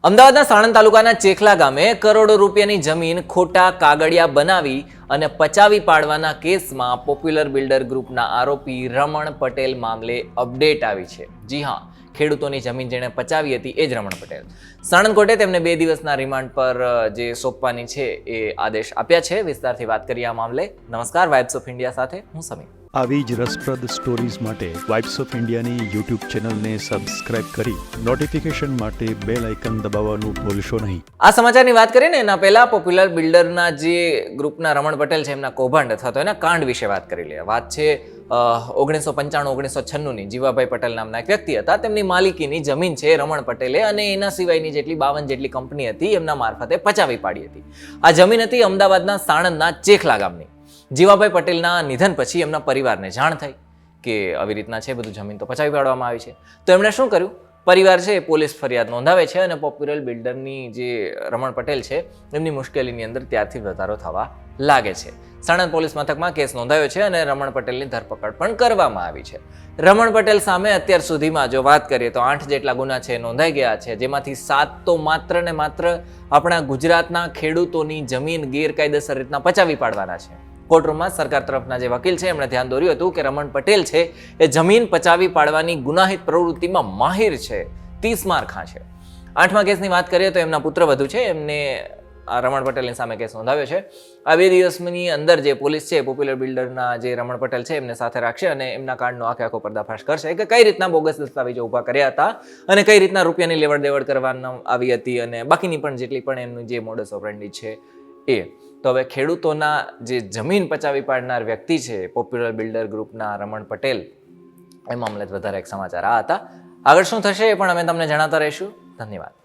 અમદાવાદના સાણંદ તાલુકાના ચેખલા ગામે કરોડો રૂપિયાની જમીન ખોટા કાગળિયા બનાવી અને પચાવી પાડવાના કેસમાં પોપ્યુલર બિલ્ડર ગ્રુપના આરોપી રમણ પટેલ મામલે અપડેટ આવી છે. જી હા, ખેડૂતોની જમીન જેણે પચાવી હતી એ જ રમણ પટેલ. સાણંદ કોર્ટે તેમને 2 દિવસના રિમાન્ડ પર જે સોંપવાની છે એ આદેશ આપ્યા છે. વિસ્તારથી વાત કરીએ આ મામલે. નમસ્કાર, વાઇબ્સ ઓફ ઇન્ડિયા સાથે હું સમીર. આવી જ રસપ્રદ સ્ટોરીઝ માટે વાઇબ્સ ઓફ ઇન્ડિયાની યુટ્યુબ ચેનલને સબસ્ક્રાઇબ કરી નોટિફિકેશન માટે બેલ આઇકન દબાવવાનું ભૂલશો નહીં. આ સમાચારની વાત કરીએ ને એના પહેલા પોપ્યુલર બિલ્ડરના જે ગ્રુપના રમણ પટેલ છે એમના કૌભાંડ અથવા તો એના કાંડ વિશે વાત કરી લઈએ. વાત છે 1995-1996ની. જીવાભાઈ પટેલ નામના એક વ્યક્તિ હતા. તેમની માલિકીની જમીન છે રમણ પટેલે અને એના સિવાયની જેટલી 52 જેટલી કંપની હતી એમના મારફતે પચાવી પાડી હતી. આ જમીન હતી અમદાવાદના સાણંદના ચેખલા ગામની. જીવાભાઈ પટેલના નિધન પછી એમના પરિવારને જાણ થઈ કે આવી રીતના છે, બધું જમીન તો પચાવી પાડવામાં આવી છે. તો એમણે શું કર્યું? પરિવાર છે પોલીસ ફરિયાદ નોંધાવે છે અને પોપ્યુલર બિલ્ડરની જે રમણ પટેલ છે એમની મુશ્કેલીની અંદર ત્યારથી વધારો થવા લાગે છે. સાણંદ પોલીસ મથકમાં કેસ નોંધાયો છે અને રમણ પટેલની ધરપકડ પણ કરવામાં આવી છે. રમણ પટેલ સામે અત્યાર સુધીમાં જો વાત કરીએ તો 8 જેટલા ગુના છે નોંધાઈ ગયા છે, જેમાંથી 7 તો માત્ર ને માત્ર આપણા ગુજરાતના ખેડૂતોની જમીન ગેરકાયદેસર રીતના પચાવી પાડવાના છે. કોર્ટરૂમમાં સરકાર તરફના જે વકીલ છે એમણે ધ્યાન દોર્યું હતું કે રમણ પટેલ છે એ જમીન પચાવી પાડવાની ગુનાહિત પ્રવૃત્તિમાં માહિર છે, 30 મારખા છે. 8મા કેસની વાત કરીએ તો એમના પુત્રવધુ છે એમને આ રમણ પટેલની સામે કેસ નોંધાવ્યો છે. આ 2 દિવસની અંદર જે પોલીસ છે પોપ્યુલર બિલ્ડરના જે રમણ પટેલ છે એમને સાથે રાખશે અને એમના કાંડનો આખો પર્દાફાશ કરશે કે કઈ રીતના બોગસ દસ્તાવેજો ઊભા કર્યા હતા અને કઈ રીતના રૂપિયાની લેવડ દેવડ કરવામાં આવી હતી અને બાકીની પણ જેટલી પણ એમનું જે મોડસ ઓપરેન્ડી છે એ. તો હવે ખેડૂતોના જે જમીન પચાવી પાડનાર વ્યક્તિ છે પોપ્યુલર બિલ્ડર ગ્રુપના રમણ પટેલ, એ મામલે વધારે એક સમાચાર આ હતા. આગળ શું થશે એ પણ અમે તમને જણાવતા રહીશું. ધન્યવાદ.